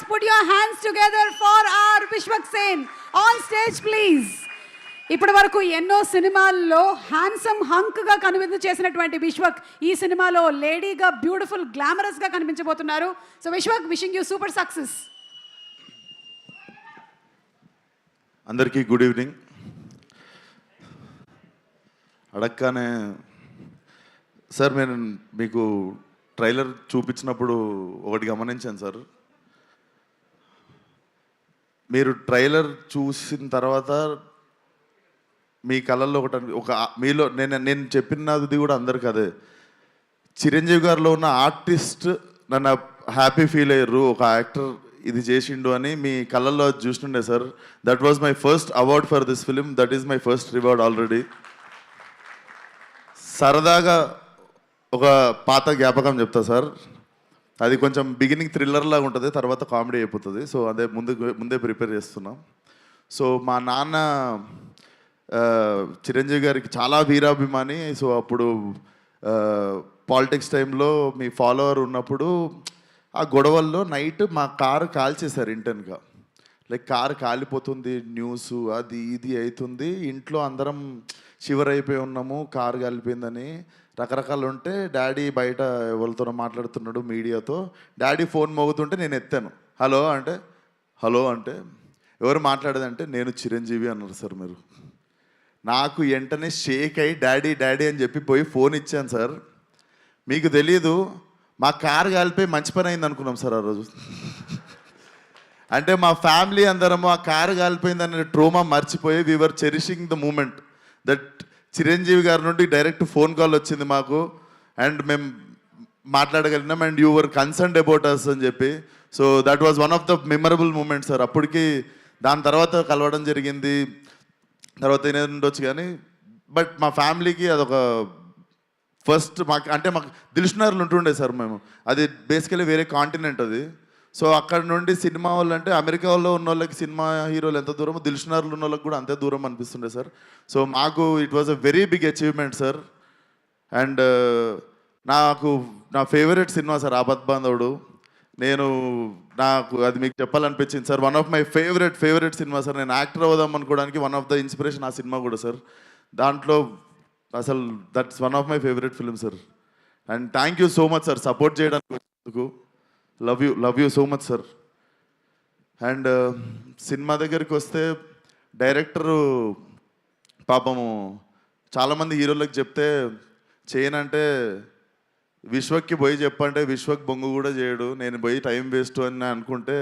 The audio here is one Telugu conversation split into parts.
Let's put your hands together for our Vishwak Sen. On stage, please. ఇప్పటి వరకు ఎన్నో సినిమాల్లో హ్యాండ్సమ్ హంక్గా కనువిందు చేసినటువంటి విశ్వక్ ఈ సినిమాలో లేడీగా బ్యూటిఫుల్ గ్లామరస్గా కనిపించబోతున్నారు. So Vishwak, wishing you super success. అందరికీ గుడ్ ఈవినింగ్. అడగగానే సార్, నేను మీకు ట్రైలర్ చూపించినప్పుడు ఒకటి గమనించాను సార్. మీరు ట్రైలర్ చూసిన తర్వాత మీ కళల్లో ఒక మీలో నేను చెప్పినది కూడా అందరికి అదే, చిరంజీవి గారిలో ఉన్న ఆర్టిస్ట్ నన్ను హ్యాపీ ఫీల్ అయ్యారు, ఒక యాక్టర్ ఇది చేసిండు అని మీ కళల్లో చూస్తుండే sir. That was my first award for this film. That is my first reward already. సరదాగా ఒక పాత జ్ఞాపకం చెప్తా సార్. అది కొంచెం బిగినింగ్ థ్రిల్లర్ లాగా ఉంటుంది, తర్వాత కామెడీ అయిపోతుంది. సో అదే ముందే ప్రిపేర్ చేస్తున్నాం. సో మా నాన్న చిరంజీవి గారికి చాలా వీరాభిమాని. సో అప్పుడు పాలిటిక్స్ టైంలో మీ ఫాలోవర్ ఉన్నప్పుడు ఆ గొడవల్లో నైట్ మా కారు కాల్చేశారు ఇంటెన్గా. లైక్ కారు కాలిపోతుంది, న్యూస్ అది ఇది అవుతుంది, ఇంట్లో అందరం షివర్ అయిపోయి ఉన్నాము, కారు కాలిపోయిందని రకరకాలు ఉంటే డాడీ బయట ఎవరితోనో మాట్లాడుతున్నాడు మీడియాతో. డాడీ ఫోన్ మోగుతుంటే నేను ఎత్తాను. హలో అంటే ఎవరు మాట్లాడేదంటే నేను చిరంజీవి అన్నారు సార్. మీరు నాకు వెంటనే షేక్ అయ్యి డాడీ అని చెప్పి పోయి ఫోన్ ఇచ్చాను సార్. మీకు తెలీదు, మా కారు కాలిపోయి మంచి పని అయింది అనుకున్నాం సార్ ఆ రోజు. అంటే మా ఫ్యామిలీ అందరము ఆ కారు కాలిపోయిందనే ట్రోమా మర్చిపోయి we're cherishing the moment that Chiranjeevi గారి నుండి డైరెక్ట్ ఫోన్ కాల్ వచ్చింది మాకు, అండ్ మేము మాట్లాడగలిగినాం, and you were concerned about us అని చెప్పి. So that was one of the memorable moment sir. అప్పటికి దాని తర్వాత కలవడం జరిగింది, తర్వాత ఏదైనా ఉండొచ్చు కానీ, బట్ మా ఫ్యామిలీకి అదొక ఫస్ట్. మాకు దిల్షునగర్లో ఉంటుండే సార్ మేము. అది బేసికలీ వేరే కాంటినెంట్ అది. సో అక్కడ నుండి సినిమా వాళ్ళు అంటే అమెరికాలో ఉన్న వాళ్ళకి సినిమా హీరోలు ఎంత దూరమో దిల్షునగర్లో ఉన్న వాళ్ళకి కూడా అంతే దూరం అనిపిస్తుండే సార్. సో మాకు it was a very big achievement sir. And నా favourite cinema sir Aapad Bandhavudu. నాకు అది మీకు చెప్పాలనిపించింది sir. One of my favourite cinema sir. నేను యాక్టర్ అవుదాం అనుకోవడానికి వన్ ఆఫ్ ద ఇన్స్పిరేషన్ ఆ సినిమా కూడా సార్. దాంట్లో అసలు that's one of my favourite film sir. And thank you so much sir support చేయడానికి. Love you so much sir. And cinema దగ్గరికి వస్తే డైరెక్టరు పాపము చాలామంది హీరోలకు చెప్తే చేయనంటే విశ్వక్కి పోయి చెప్పంటే విశ్వక్ బొంగు కూడా చేయడు, నేను పోయి టైం వేస్ట్ అని అనుకుంటే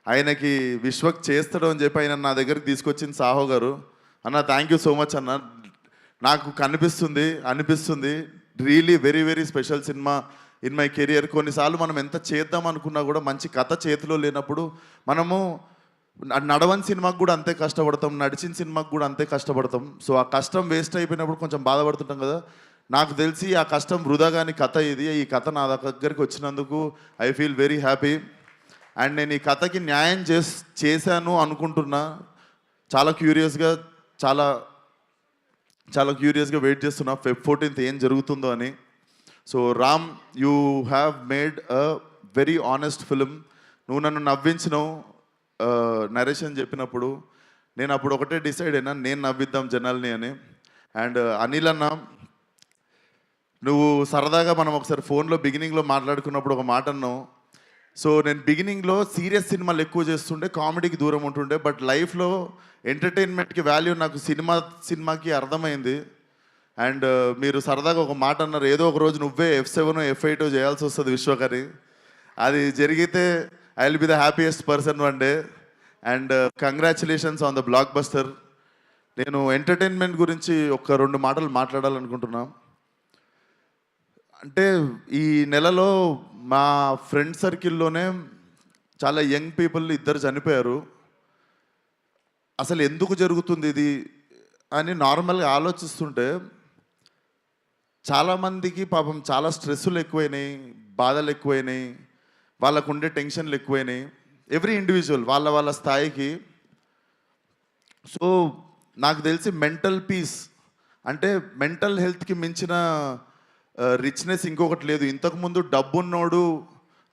ఆయనకి విశ్వక్ చేస్తాడు అని చెప్పి ఆయన నా దగ్గరికి తీసుకొచ్చింది సాహో గారు. అన్న థ్యాంక్ యూ సో మచ్ అన్న. నాకు అనిపిస్తుంది really very very special cinema in my career. కొన్నిసార్లు మనం ఎంత చేద్దాం అనుకున్నా కూడా మంచి కథ చేతిలో లేనప్పుడు మనము నడవని సినిమాకు కూడా అంతే కష్టపడతాం, నడిచిన సినిమాకు కూడా అంతే కష్టపడతాం. సో ఆ కష్టం వేస్ట్ అయిపోయినప్పుడు కొంచెం బాధపడుతుంటాం కదా. నాకు తెలిసి ఆ కష్టం వృధా కాని కథ ఇది. ఈ కథ నా దగ్గరికి వచ్చినందుకు I feel very happy. And నేను ఈ కథకి న్యాయం చేశాను అనుకుంటున్నా. చాలా క్యూరియస్గా వెయిట్ చేస్తున్నా Feb 14th ఏం జరుగుతుందో అని. So Ram, you have made a very honest film. నువ్వు నన్ను నవ్వించినావు నరేషన్ చెప్పినప్పుడు. నేను అప్పుడు ఒకటే డిసైడ్ అయినా, నేను నవ్విద్దాం జనాల్ని అని. అండ్ అనిల్ అన్న, నువ్వు సరదాగా మనం ఒకసారి ఫోన్లో బిగినింగ్లో మాట్లాడుకున్నప్పుడు ఒక మాట అన్నావు. సో నేను బిగినింగ్లో సీరియస్ సినిమాలు ఎక్కువ చేస్తుండే, కామెడీకి దూరం ఉంటుండే. బట్ లైఫ్లో ఎంటర్టైన్మెంట్కి వాల్యూ నాకు సినిమాకి అర్థమైంది. అండ్ మీరు సరదాగా ఒక మాట అన్నారు, ఏదో ఒక రోజు నువ్వే F7 F8 చేయాల్సి వస్తుంది విశ్వకని. అది జరిగితే I will be the happiest person one day. And congratulations on the block buster. నేను ఎంటర్టైన్మెంట్ గురించి ఒక 2 మాటలు మాట్లాడాలనుకుంటున్నా. అంటే ఈ నెలలో మా ఫ్రెండ్ సర్కిల్లోనే చాలా యంగ్ పీపుల్ 2 చనిపోయారు. అసలు ఎందుకు జరుగుతుంది ఇది అని నార్మల్గా ఆలోచిస్తుంటే చాలామందికి పాపం చాలా స్ట్రెస్సులు ఎక్కువైనాయి, బాధలు ఎక్కువైనాయి, వాళ్ళకు ఉండే టెన్షన్లు ఎక్కువైనాయి. ఎవ్రీ ఇండివిజువల్ వాళ్ళ స్థాయికి. సో నాకు తెలిసి మెంటల్ పీస్ అంటే మెంటల్ హెల్త్కి మించిన రిచ్నెస్ ఇంకొకటి లేదు. ఇంతకుముందు డబ్బున్నోడు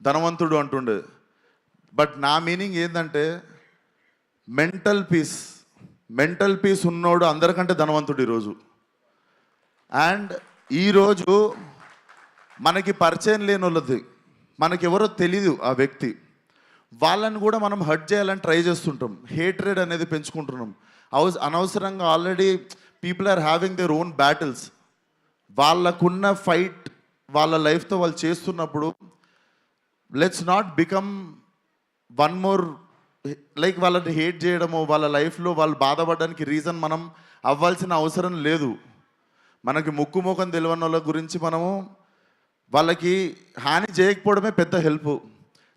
ధనవంతుడు అంటుండే, బట్ నా మీనింగ్ ఏంటంటే మెంటల్ పీస్ ఉన్నోడు అందరికంటే ధనవంతుడు ఈరోజు. అండ్ ఈరోజు మనకి పరిచయం లేని వాళ్ళది, మనకెవరో తెలీదు ఆ వ్యక్తి, వాళ్ళని కూడా మనం హర్ట్ చేయాలని ట్రై చేస్తుంటాం. హేట్రెడ్ అనేది పెంచుకుంటున్నాం. అనవసరంగా already people are having their own battles. వాళ్ళకున్న ఫైట్ వాళ్ళ లైఫ్తో వాళ్ళు చేస్తున్నప్పుడు let's not become one more, like వాళ్ళని హేట్ చేయడము, వాళ్ళ లైఫ్లో వాళ్ళు బాధపడడానికి రీజన్ మనం అవ్వాల్సిన అవసరం లేదు. మనకి ముక్కు ముఖం తెలియని వాళ్ళ గురించి మనము వాళ్ళకి హాని చేయకపోవడమే పెద్ద హెల్ప్.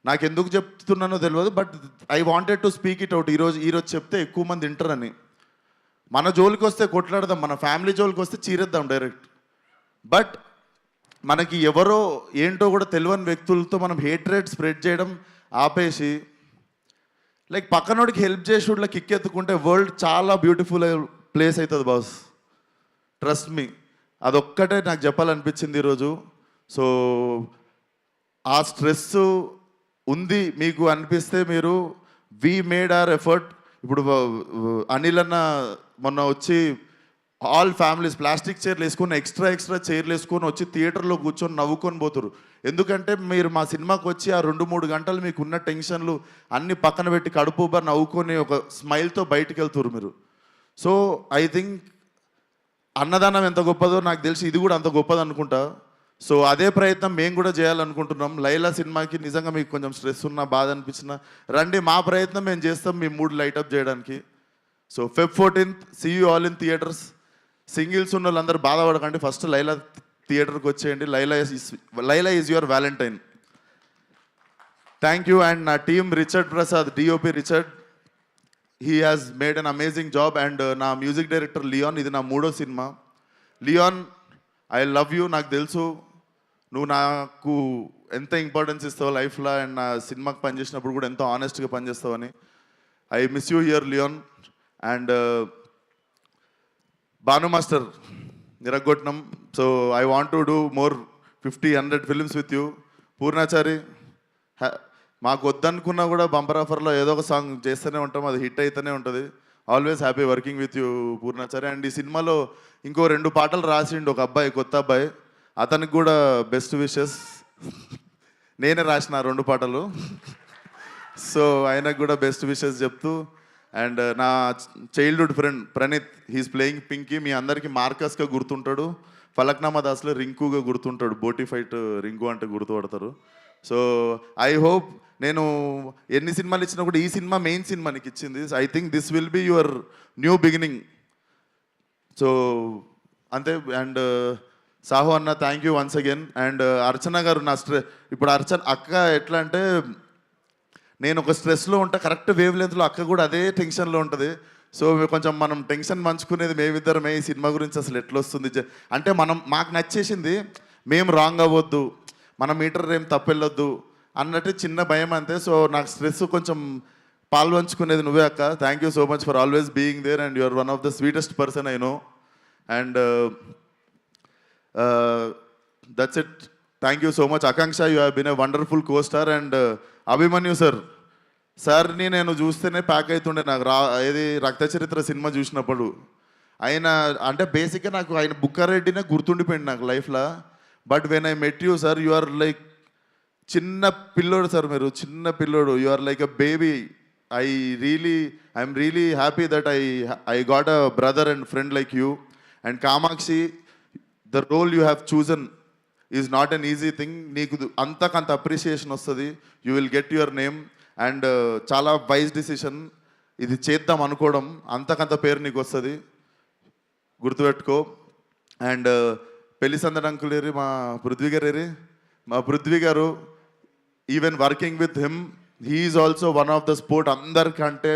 నాకు ఎందుకు చెప్తున్నానో తెలియదు, but I wanted to speak it out. ఈరోజు చెప్తే ఎక్కువ మంది వింటారని. మన జోలికి వస్తే కొట్లాడదాం, మన ఫ్యామిలీ జోలికి వస్తే చీరేద్దాం డైరెక్ట్. బట్ మనకి ఎవరో ఏంటో కూడా తెలియని వ్యక్తులతో మనం హేట్రేట్ స్ప్రెడ్ చేయడం ఆపేసి, లైక్ పక్కనోడికి హెల్ప్ చేసేవాళ్ళ కిక్ ఎత్తుకుంటే వరల్డ్ చాలా బ్యూటిఫుల్ ప్లేస్ అవుతుంది బాస్. ట్రస్ట్ మీ, అదొక్కటే నాకు చెప్పాలనిపించింది ఈరోజు. సో ఆ స్ట్రెస్ ఉంది మీకు అనిపిస్తే మీరు వీ మేడ్ అవర్ ఎఫర్ట్. ఇప్పుడు అనిల్ అన్న మొన్న వచ్చి ఆల్ ఫ్యామిలీస్ ప్లాస్టిక్ చైర్లు వేసుకొని ఎక్స్ట్రా చైర్లు వేసుకొని వచ్చి థియేటర్లో కూర్చొని నవ్వుకొని పోతారు. ఎందుకంటే మీరు మా సినిమాకి వచ్చి ఆ 2-3 గంటలు మీకు ఉన్న టెన్షన్లు అన్నీ పక్కన పెట్టి కడుపుబా నవ్వుకొని ఒక స్మైల్తో బయటికి వెళ్తారు మీరు. సో ఐ థింక్ అన్నదానం ఎంత గొప్పదో నాకు తెలిసి ఇది కూడా అంత గొప్పది అనుకుంటా. సో అదే ప్రయత్నం మేము కూడా చేయాలనుకుంటున్నాం. లైలా సినిమాకి నిజంగా మీకు కొంచెం స్ట్రెస్ ఉన్నా, బాధ అనిపించినా రండి, మా ప్రయత్నం మేము చేస్తాం మీ మూడ్ లైటప్ చేయడానికి. So Feb 14th see you all in theatres. Singles ఉన్న వాళ్ళందరూ బాధపడకండి, ఫస్ట్ లైలా థియేటర్కి వచ్చేయండి. Laila is your valentine. Thank you. And నా team Richard Prasad, DOP Richard, he has made an amazing job. And నా మ్యూజిక్ డైరెక్టర్ లియాన్, ఇది నా 3వ సినిమా. Leon, I love you. నాకు తెలుసు నువ్వు నాకు ఎంత ఇంపార్టెన్స్ ఇస్తావు లైఫ్లో, అండ్ నా సినిమాకి పనిచేసినప్పుడు కూడా ఎంతో ఆనెస్ట్గా పనిచేస్తావని. I miss you here Leon. And Bhanu master నిరగొట్టినాం. So I want to do more 50-100 films with you. Purnachari, మాకు వద్దనుకున్నా కూడా బంపర్ ఆఫర్లో ఏదో ఒక సాంగ్ చేస్తూనే ఉంటాం, అది హిట్ అయితేనే ఉంటుంది. Always happy working with you Purnachari. And ఈ సినిమాలో ఇంకో 2 పాటలు రాసిండు ఒక అబ్బాయి, కొత్త అబ్బాయి, అతనికి కూడా బెస్ట్ విషెస్. నేనే రాసిన 2 పాటలు. సో ఆయనకు కూడా బెస్ట్ విషెస్ చెప్తూ. అండ్ నా childhood friend Praneeth, he's playing Pinky. మీ అందరికీ మార్కస్గా గుర్తుంటాడు, ఫలక్నామా దాస్లో రింకుగా గుర్తుంటాడు, బోటీ ఫైట్ రింకు అంటే గుర్తుపడతారు. సో ఐ హోప్ నేను ఎన్ని సినిమాలు ఇచ్చినా కూడా ఈ సినిమా మెయిన్ సినిమా నీకు ఇచ్చింది. I think this will be your new beginning. So అంతే. అండ్ సాహు అన్న, thank you once again. And Archana garu, నా ఇప్పుడు అక్క ఎట్లా అంటే, నేను ఒక స్ట్రెస్లో ఉంటా, కరెక్ట్ వేవ్ లెంత్లో అక్క కూడా అదే టెన్షన్లో ఉంటుంది. సో కొంచెం మనం టెన్షన్ పంచుకునేది మేమిద్దరమే. ఈ సినిమా గురించి అసలు ఎట్లా వస్తుంది అంటే మాకు నచ్చేసింది, మేము రాంగ్ అవ్వద్దు, మన మీటర్ ఏం తప్పెళ్ళొద్దు అన్నట్టు చిన్న భయం అంతే. సో నాకు స్ట్రెస్ కొంచెం పాల్పంచుకునేది నువ్వే అక్క. Thank you so much for always being there. And you are one of the sweetest person I know. And that's it. Thank you so much. Akanksha, you have been a wonderful co star. And Abhimanyu సార్ని నేను చూస్తేనే ప్యాక్ అవుతుండే. నాకు ఏది రక్త చరిత్ర సినిమా చూసినప్పుడు ఆయన అంటే బేసిక్గా నాకు ఆయన బుక్కారెడ్డినే గుర్తుండిపోయింది నాకు లైఫ్లో. But when I met you sir, you are like చిన్న పిల్లోడు సార్, మీరు చిన్న పిల్లోడు. You are like a baby. I'm really happy that I got a brother and friend like you. And Kamakshi, the role you have chosen is not an easy thing. నీకు అంతకంత అప్రిషియేషన్ వస్తుంది, you will get your name. And చాలా వైజ్ డిసిషన్ ఇది చేద్దాం అనుకోవడం, అంతకంత పేరు నీకు వస్తుంది, గుర్తుపెట్టుకో. అండ్ పెళ్లి సందడి అంకుల్ ఏరి, మా పృథ్వీ గారు ఏరి, మా Prithvi garu, even working with him, he is also one of the sport, అందరికంటే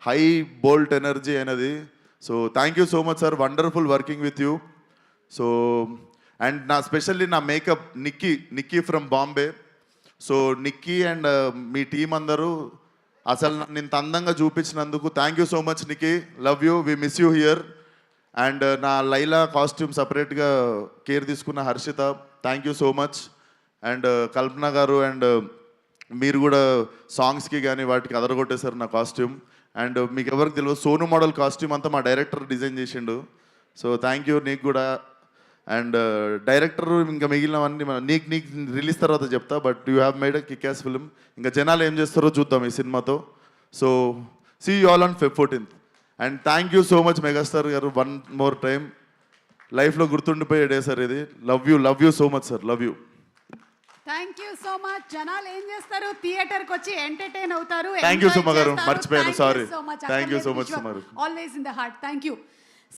హై బోల్ట్ ఎనర్జీ అయినది. So thank you so much sir, wonderful working with you. So and నా స్పెషల్లీ నా makeup Nikki from Bombay. So Nikki and మీ టీం అందరూ అసలు నన్ను ఇంత అందంగా చూపించినందుకు thank you so much Nikki, love you, we miss you here. And నా లైలా కాస్ట్యూమ్ సపరేట్గా కేర్ తీసుకున్న Harshitha, thank you so much. And కల్పన గారు అండ్ మీరు కూడా సాంగ్స్కి కానీ వాటికి అదరగొట్టేశారు నా కాస్ట్యూమ్. అండ్ మీకు ఎవరికి తెలియదు, సోను మోడల్ కాస్ట్యూమ్ అంతా మా డైరెక్టర్ డిజైన్ చేసిండు. సో థ్యాంక్ యూ నీకు కూడా. అండ్ డైరెక్టర్ ఇంకా మిగిలినవన్నీ నీకు రిలీజ్ తర్వాత చెప్తా. But you have made a kick ass film. ఇంకా జనాలు ఏం చేస్తారో చూద్దాం ఈ సినిమాతో. So see you all on Feb 14th. And thank you so much megastar గారు, వన్ మోర్ టైం. లైఫ్లో గుర్తుండిపోయే డే సార్ ఇది. Love you so much sir, love you. Thank you so much. జనాలు ఏం చేస్తారు, థియేటర్కి వచ్చి ఎంటర్టైన్ అవుతారు. Thank you, సుమ గారు. మర్చిపోయాను, sorry. Thank you so much, Suma గారు. Always in the heart. Thank you.